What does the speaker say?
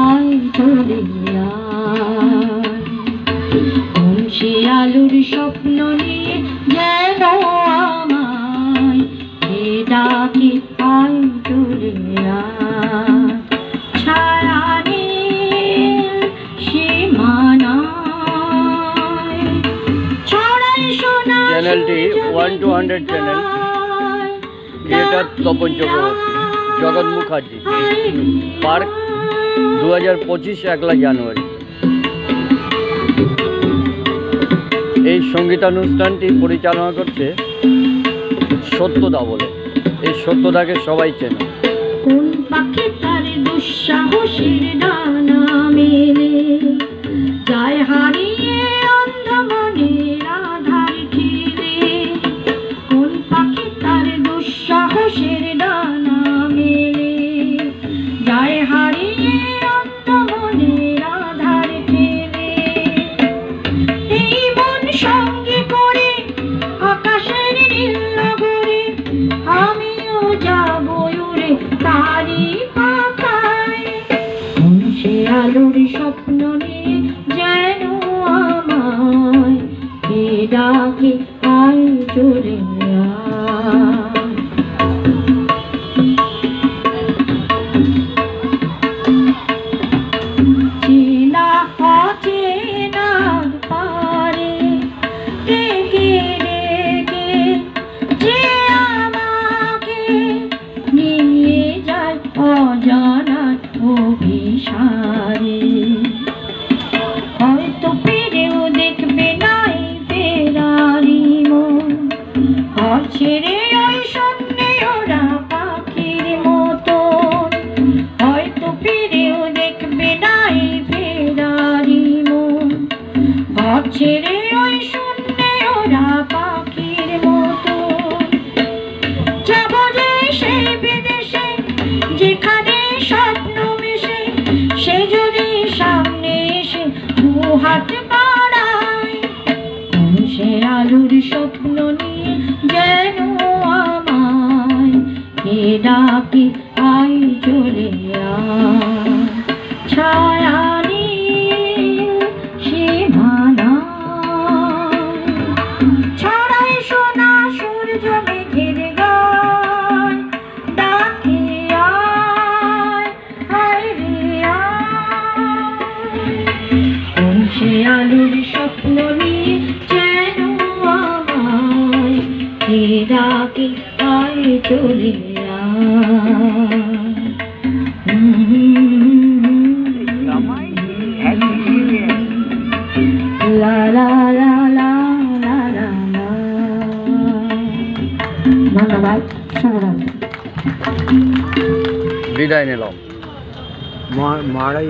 আয় চলে আয়। কোন সে আলোর স্বপ্ন নিয়ে যেন আমায় কে ডাকে আয় চলে আয়। ছায়া নীল সীমানায় ছড়াই সোনা চ্যানেলটি 1 to 100 channel, creator Tapan Chakraborty, জগৎ মুখার্জি, পার্ক 2025 1 জানুয়ারি। এই সঙ্গীতানুষ্ঠানটি পরিচালনা করছে সত্যদা বলে। এই সত্যদাকে সবাই চেনে। কোন পাখি তার দুঃসাহসের ডানা মেলে যায় হারিয়ে অন্ধ মনের আধার ঠেলে। কোন পাখি তার দুঃসাহসের ডানা মেলে যায় হারিয়ে অন্ধ মনের আধার ঠেলে। এই মন সঙ্গে করে আকাশের নীল নগরে আমিও যাব উড়ে তারি পাখায়। কোন সে আলোর স্বপ্ন নিয়ে যেন আমায় কে ডাকে আয় চলে আয়। চেনা অচেনার পারে ডেকে ডেকে যে আমাকে নিয়ে যায় অজানার অভিসারে। হয়তো ফিরেও দেখবে নাই ফেরারি মন, ঘর ছেড়ে ওই শূন্যে ওরা পাখির মতন। হয়তো ফিরেও দেখবে নাই ফেরারি মন, ঘর ছেড়ে ওই শূন্যে ওরা পাখির মতন। যাব যে সেই বিদেশে যেখানে স্বপ্ন মিশে, সে যদি সামনে এসে দু হাত বাড়ায়। কোন সে আলোর স্বপ্ন নিয়ে যেন আমায় কে ডাকে আয় চলে আয়। ছায়া নীল সীমানায় ছড়াই সোনা সূর্য মেঘের গায় ডাকে আয় আয় রে আয়। কোন সে আলোর স্বপ্ন নিয়ে যেন আমায় কে ডাকে আয় চলে আয়। লা লা লা লা লা লা লা। ধন্যবাদ, শুভরাত্রি। বিদায় নিলাম। মারাই